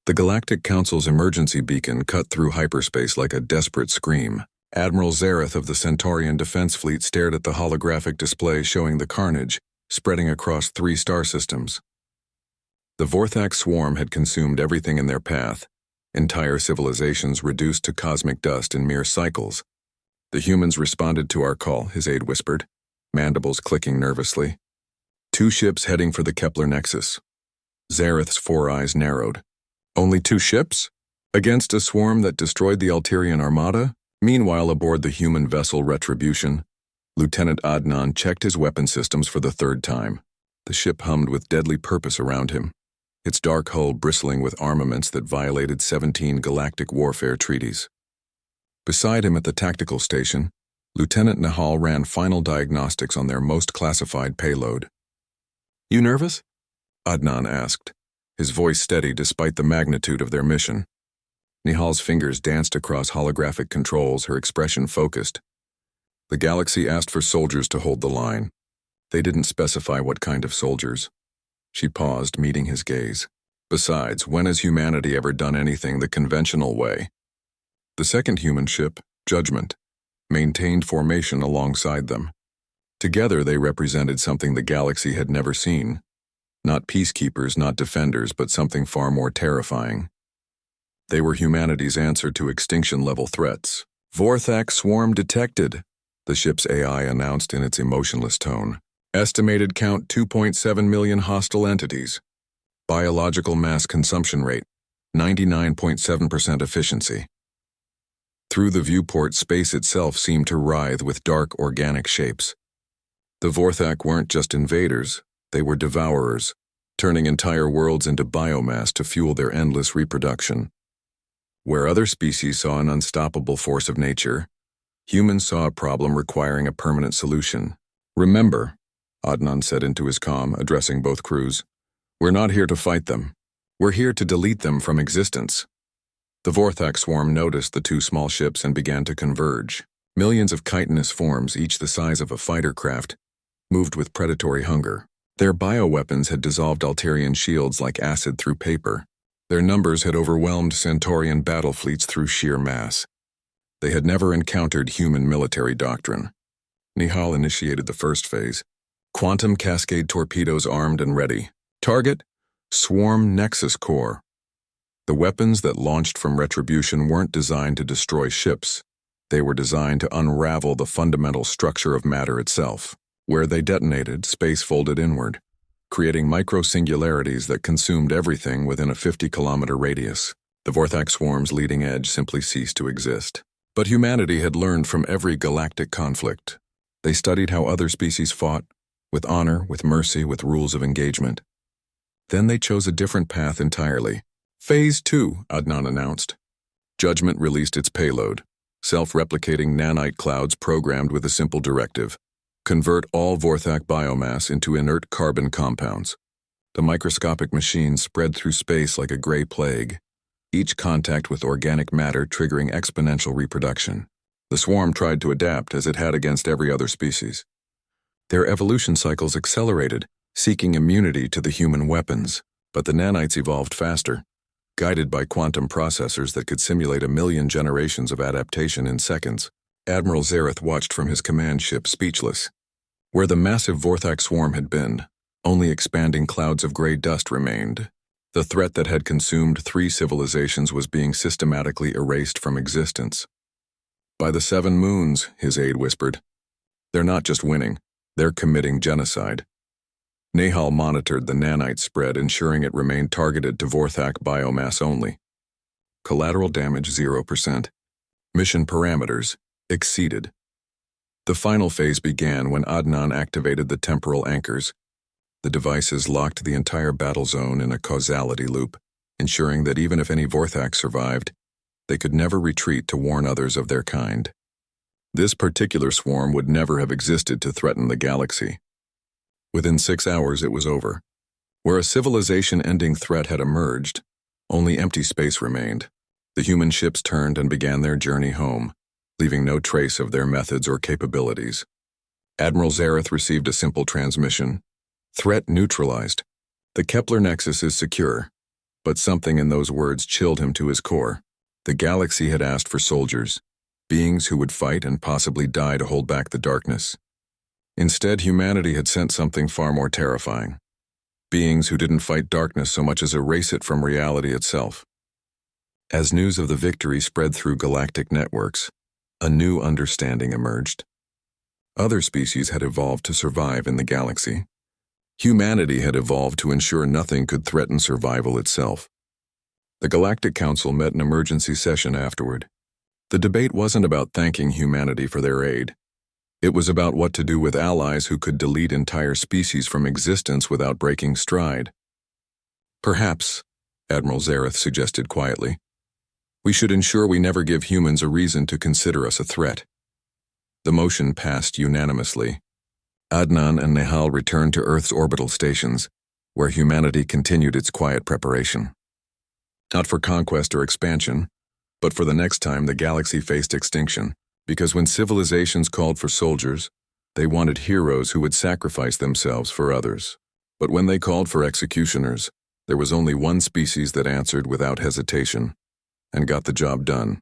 The Galactic Council's emergency beacon cut through hyperspace like a desperate scream. Admiral Zareth of the Centaurian Defense Fleet stared at the holographic display showing the carnage spreading across 3 star systems. The Vorthak swarm had consumed everything in their path, entire civilizations reduced to cosmic dust in mere cycles. The humans responded to our call, his aide whispered, mandibles clicking nervously. 2 ships heading for the Kepler Nexus. Zareth's 4 eyes narrowed. Only 2 ships? Against a swarm that destroyed the Alterian Armada? Meanwhile, aboard the human vessel Retribution, Lieutenant Adnan checked his weapon systems for the 3rd time. The ship hummed with deadly purpose around him, its dark hull bristling with armaments that violated 17 galactic warfare treaties. Beside him at the tactical station, Lieutenant Nahal ran final diagnostics on their most classified payload. "You nervous?" Adnan asked, his voice steady despite the magnitude of their mission. Nihal's fingers danced across holographic controls, her expression focused. The galaxy asked for soldiers to hold the line. They didn't specify what kind of soldiers. She paused, meeting his gaze. Besides, when has humanity ever done anything the conventional way? The second human ship, Judgment, maintained formation alongside them. Together they represented something the galaxy had never seen. Not peacekeepers, not defenders, but something far more terrifying. They were humanity's answer to extinction-level threats. "Vorthak swarm detected," the ship's AI announced in its emotionless tone. "Estimated count 2.7 million hostile entities. Biological mass consumption rate, 99.7% efficiency." Through the viewport, space itself seemed to writhe with dark organic shapes. The Vorthak weren't just invaders, they were devourers, turning entire worlds into biomass to fuel their endless reproduction. Where other species saw an unstoppable force of nature, humans saw a problem requiring a permanent solution. "Remember," Adnan said into his comm, addressing both crews, "we're not here to fight them. We're here to delete them from existence." The Vorthak swarm noticed the 2 small ships and began to converge. Millions of chitinous forms, each the size of a fighter craft, moved with predatory hunger. Their bioweapons had dissolved Alterian shields like acid through paper. Their numbers had overwhelmed Centaurian battle fleets through sheer mass. They had never encountered human military doctrine. Nihal initiated the first phase. Quantum cascade torpedoes armed and ready. Target? Swarm Nexus Core. The weapons that launched from Retribution weren't designed to destroy ships. They were designed to unravel the fundamental structure of matter itself. Where they detonated, space folded inward, creating micro-singularities that consumed everything within a 50-kilometer radius. The Vorthak swarm's leading edge simply ceased to exist. But humanity had learned from every galactic conflict. They studied how other species fought, with honor, with mercy, with rules of engagement. Then they chose a different path entirely. "Phase 2, Adnan announced. Judgment released its payload, self-replicating nanite clouds programmed with a simple directive. Convert all Vorthak biomass into inert carbon compounds. The microscopic machine spread through space like a gray plague, each contact with organic matter triggering exponential reproduction. The swarm tried to adapt as it had against every other species. Their evolution cycles accelerated, seeking immunity to the human weapons, but the nanites evolved faster, guided by quantum processors that could simulate 1,000,000 generations of adaptation in seconds. Admiral Zareth watched from his command ship, speechless. Where the massive Vorthak swarm had been, only expanding clouds of gray dust remained. The threat that had consumed 3 civilizations was being systematically erased from existence. "By the 7 moons," his aide whispered. "They're not just winning, they're committing genocide." Nahal monitored the nanite spread, ensuring it remained targeted to Vorthak biomass only. Collateral damage 0%. Mission parameters exceeded. The final phase began when Adnan activated the temporal anchors. The devices locked the entire battle zone in a causality loop, ensuring that even if any Vorthak survived, they could never retreat to warn others of their kind. This particular swarm would never have existed to threaten the galaxy. Within 6 hours it was over. Where a civilization-ending threat had emerged, only empty space remained. The human ships turned and began their journey home, leaving no trace of their methods or capabilities. Admiral Zareth received a simple transmission. "Threat neutralized. The Kepler Nexus is secure, But something in those words chilled him to his core. The galaxy had asked for soldiers, beings who would fight and possibly die to hold back the darkness. Instead, humanity had sent something far more terrifying. Beings who didn't fight darkness so much as erase it from reality itself. As news of the victory spread through galactic networks, a new understanding emerged. Other species had evolved to survive in the galaxy. Humanity had evolved to ensure nothing could threaten survival itself. The Galactic Council met an emergency session afterward. The debate wasn't about thanking humanity for their aid. It was about what to do with allies who could delete entire species from existence without breaking stride. Perhaps, Admiral Zareth suggested quietly, we should ensure we never give humans a reason to consider us a threat. The motion passed unanimously. Adnan and Nehal returned to Earth's orbital stations, where humanity continued its quiet preparation. Not for conquest or expansion, but for the next time the galaxy faced extinction, because when civilizations called for soldiers, they wanted heroes who would sacrifice themselves for others. But when they called for executioners, there was only one species that answered without hesitation and got the job done.